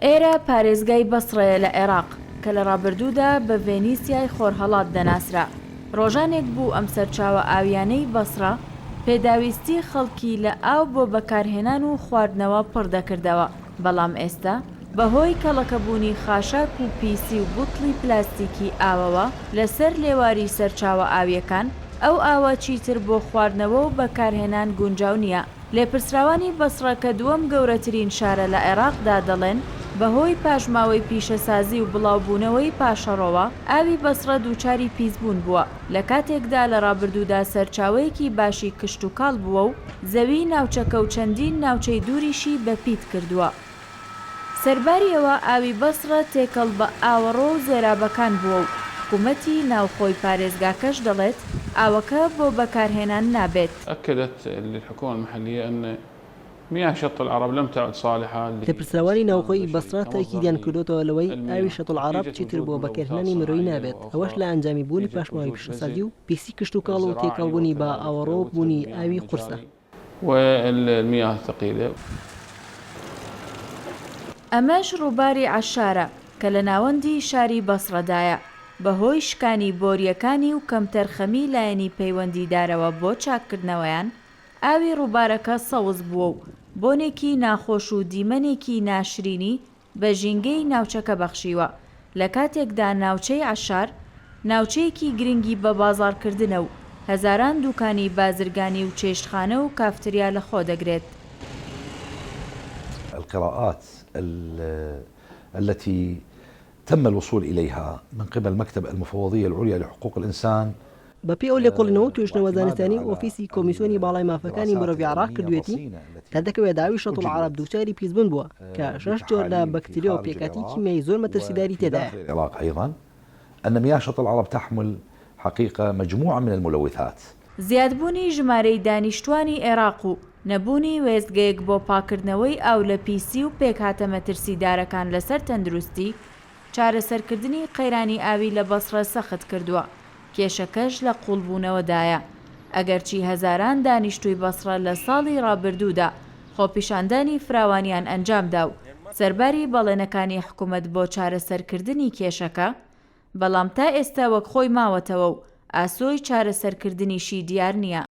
ئێرە پارێزگای بەسڕەیە لە عێراق کە لە ڕابردوودا بە ڤێنیسیای خۆرهەڵات دەناسرا. ڕۆژانێک بوو ئەم سەرچاوە ئاویانەی بەسڕە پێداویستی خەڵکی لە ئاو بۆ بەکارهێنان و خواردنەوە پڕ دەکردەوە، بەڵام ئێستا بەهۆی کەڵەکەبوونی خاشاک و پیسی و بوتڵی پلاستیکی ئاوەوە لەسەر لێواری سەرچاوە ئاویەکان ئەو ئاوە چیتر بۆ خواردنەوە و بەکارهێنان گونجاو نییە. لێپرسراوانی بەسڕە کە دووەم گەورەترین شارە لە عێراقدا دەڵێن بەهۆی پاژماوەی پیشەسازی و بڵاوبوونەوەی پاشەڕۆوە ئاوی بەسڕە دووچاری پیسبوون بووە لە کاتێکدا لە ڕابردوودا سەرچاوەیەکی باشی کشت و کاڵ بووە و زەوی ناوچەکە و چەندین ناوچەی دووریشی بەپیت کردووە. سەرباری ئەوە ئاوی بەسڕە تێکەڵ بە ئاوەڕۆ و زێرابەکان بووە و حکوومەتی ناوخۆی پارێزگاکەش دەڵێت ئاوەکە بۆ بەکارهێنان نابێت. أكدت الحكومة المحلية أن مياه شط العرب لم تعد صالحة. لێپرسراوانی ناوخۆی بەسڕە تاکیدیان کردوتەوە لەوەی ئاوی شەط العرب چیتر بۆ بەکارهێنانی مرۆیی نابێت. ئەوەش لە ئەنجامی بوونی پاشماوەی پیشەسازی و پیسی کشت و کاڵ و تێکەڵبوونی بە ئاوەڕۆ بوونی ئاوی قورسە والمياه الثقيلة. ئەمەش ڕووباری عەشارە کە لە ناوەندی شاری بەسڕەدایە بەهۆی شکانی بۆریەکانی و کەمتەرخەمی لایەنی پەیوەندیدارەوە بۆ چاککردنەوەیان ئاوی ڕووبارەکە سەوز بووە و بۆنێکی ناخۆش و دیمەنێکی ناشرینی بە ژینگەی ناوچەکە بەخشیوە لە کاتێکدا ناوچەی عەشار ناوچەیەکی گرنگی بە بازاڕکردنە و هەزاران دوکانی بازرگانی و چێشتخانە و کافتریا لەخۆ دەگرێت. القراءات التي تم الوصول إليها من قبل مكتب المفوضية العليا لحقوق الإنسان بەپێی ئەو لێکۆڵینەوە توێژنەوە زانستانی ئۆفیسی کۆمیسیۆنی باڵای مافەکانی مرۆڤی عێراق کردوێتی کە دەکەوێت داوی شەط العرب دووچاری پیسبوون بووە کە 6 جۆر لە بەکتریا و پێکاتی کیمیایی زۆر مەترسیداری تێدایە. العراق أيضا أن مياه شط العرب تحمل حقيقة مجموعة من الملوثات. زیادبوونی ژمارەی دانیشتوانی عێراق و نەبوونی وێستگەیەک بۆ پاکردنەوەی ئاو لە پیسی و پێکهاتە مەترسیدارەکان لەسەر تەندروستی چارەسەرکردنی قەیرانی ئاوی لە بەسڕە سەخت کردووە. کێشەکەش لە قوڵبوونەوەدایە. ئەگەرچی هەزاران دانیشتووی بەسڕە لە ساڵی ڕابردوودا خۆپیشاندانی فراوانیان ئەنجامدا و سەرباری بەڵێنەکانی حکوومەت بۆ چارەسەرکردنی کێشەکە، بەڵام تا ئێستا وەک خۆی ماوەتەوە و ئاسۆی چارەسەرکردنیشی دیار نییە.